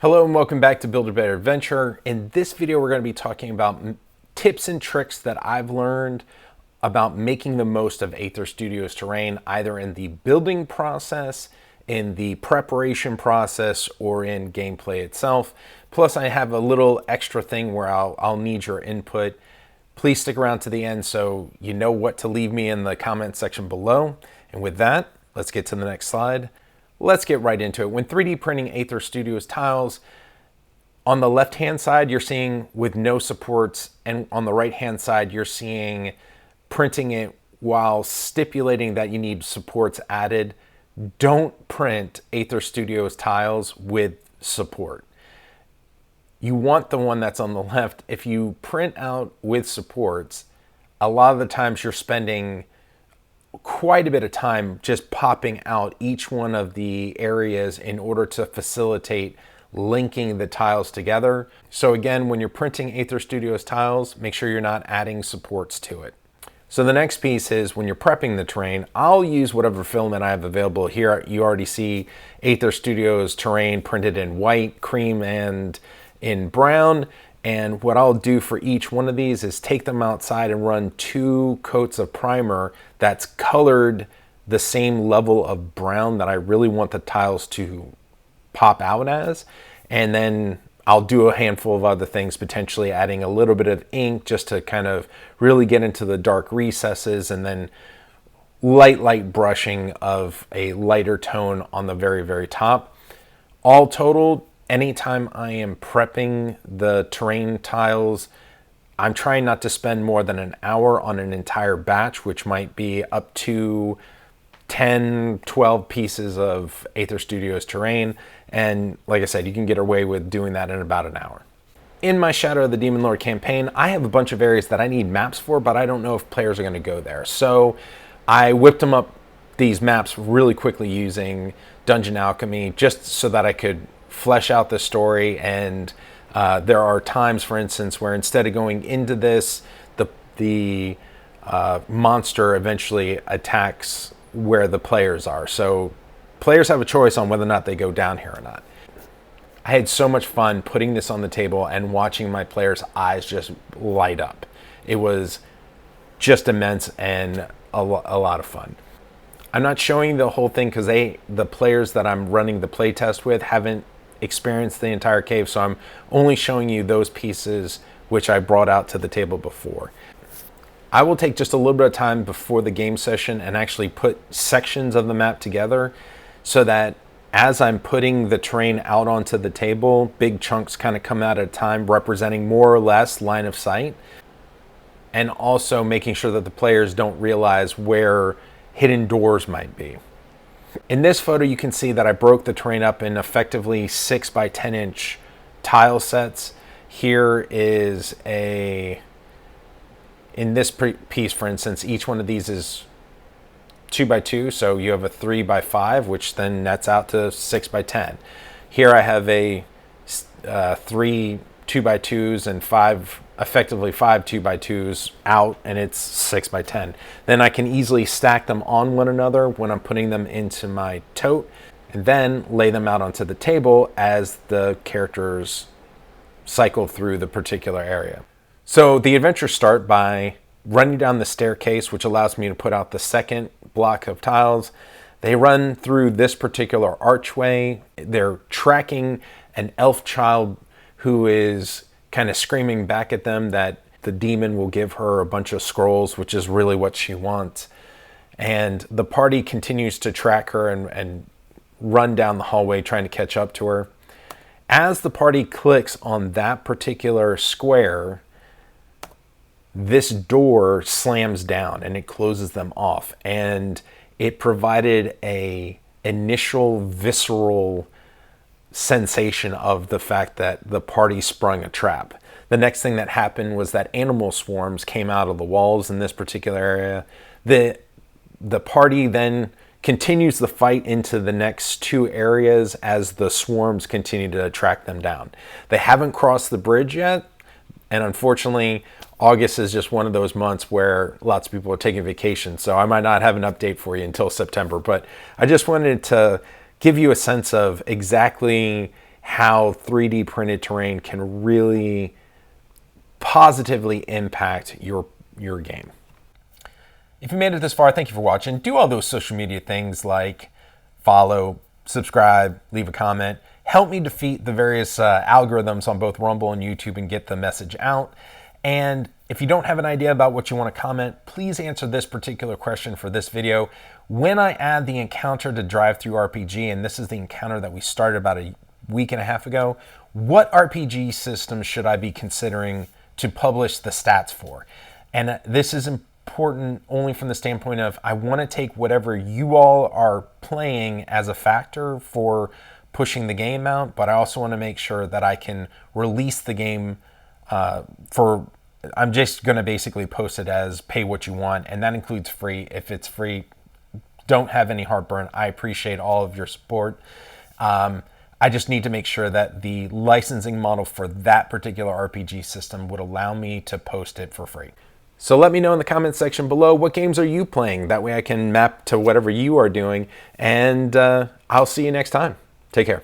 Hello and welcome back to Build a Better Adventure. In this video, we're going to be talking about tips and tricks that I've learned about making the most of Aether Studios terrain, either in the building process, in the preparation process, or in gameplay itself. Plus, I have a little extra thing where I'll need your input. Please stick around to the end so you know what to leave me in the comment section below. And with that, let's get to the next slide. Let's get right into it. When 3D printing Aether Studios tiles, on the left-hand side, you're seeing with no supports, and on the right-hand side, you're seeing printing it while stipulating that you need supports added. Don't print Aether Studios tiles with support. You want the one that's on the left. If you print out with supports, a lot of the times you're spending quite a bit of time just popping out each one of the areas in order to facilitate linking the tiles together. So again, when you're printing Aether Studios tiles, make sure you're not adding supports to it. So the next piece is when you're prepping the terrain, I'll use whatever filament I have available. Here you already see Aether Studios terrain printed in white, cream, and in brown. And what I'll do for each one of these is take them outside and run 2 coats of primer that's colored the same level of brown that I really want the tiles to pop out as. And then I'll do a handful of other things, potentially adding a little bit of ink just to kind of really get into the dark recesses, and then light brushing of a lighter tone on the very, very top. All total, anytime I am prepping the terrain tiles, I'm trying not to spend more than an hour on an entire batch, which might be up to 10, 12 pieces of Aether Studios terrain. And like I said, you can get away with doing that in about an hour. In my Shadow of the Demon Lord campaign, I have a bunch of areas that I need maps for, but I don't know if players are going to go there. So I whipped them up, these maps, really quickly using Dungeon Alchemy, just so that I could flesh out the story. And there are times, for instance, where instead of going into this, the monster eventually attacks where the players are. So players have a choice on whether or not they go down here or not. I had so much fun putting this on the table and watching my players' eyes just light up. It was just immense and a lot of fun. I'm not showing the whole thing because the players that I'm running the playtest with haven't experienced the entire cave, so I'm only showing you those pieces which I brought out to the table before. I will take just a little bit of time before the game session and actually put sections of the map together so that as I'm putting the terrain out onto the table, big chunks kind of come out at a time, representing more or less line of sight, and also making sure that the players don't realize where hidden doors might be. In this photo, you can see that I broke the terrain up in effectively 6 by 10 inch tile sets. Here is in this piece, for instance, each one of these is 2 by 2, so you have a 3 by 5, which then nets out to 6 by 10. Here I have a 3 2 by 2s and 5, effectively 5 2 by 2s out, and it's 6 by 10. Then I can easily stack them on one another when I'm putting them into my tote, and then lay them out onto the table as the characters cycle through the particular area. So the adventures start by running down the staircase, which allows me to put out the second block of tiles. They run through this particular archway. They're tracking an elf child who is kind of screaming back at them that the demon will give her a bunch of scrolls, which is really what she wants. And the party continues to track her and run down the hallway trying to catch up to her. As the party clicks on that particular square, this door slams down and it closes them off, and it provided a initial visceral sensation of the fact that the party sprung a trap. The next thing that happened was that animal swarms came out of the walls in this particular area. The party then continues the fight into the next 2 areas as the swarms continue to track them down. They haven't crossed the bridge yet, and unfortunately August is just one of those months where lots of people are taking vacation, so I might not have an update for you until September. But I just wanted to give you a sense of exactly how 3D printed terrain can really positively impact your game. If you made it this far, thank you for watching. Do all those social media things like follow, subscribe, leave a comment. Help me defeat the various algorithms on both Rumble and YouTube and get the message out. And if you don't have an idea about what you want to comment, please answer this particular question for this video. When I add the encounter to DrivethruRPG, and this is the encounter that we started about a week and a half ago, what RPG system should I be considering to publish the stats for? And this is important only from the standpoint of I want to take whatever you all are playing as a factor for pushing the game out, but I also want to make sure that I can release the game I'm just going to basically post it as pay what you want, and that includes free. If it's free, don't have any heartburn. I appreciate all of your support. I just need to make sure that the licensing model for that particular RPG system would allow me to post it for free. So let me know in the comments section below, what games are you playing? That way I can map to whatever you are doing, and I'll see you next time. Take care.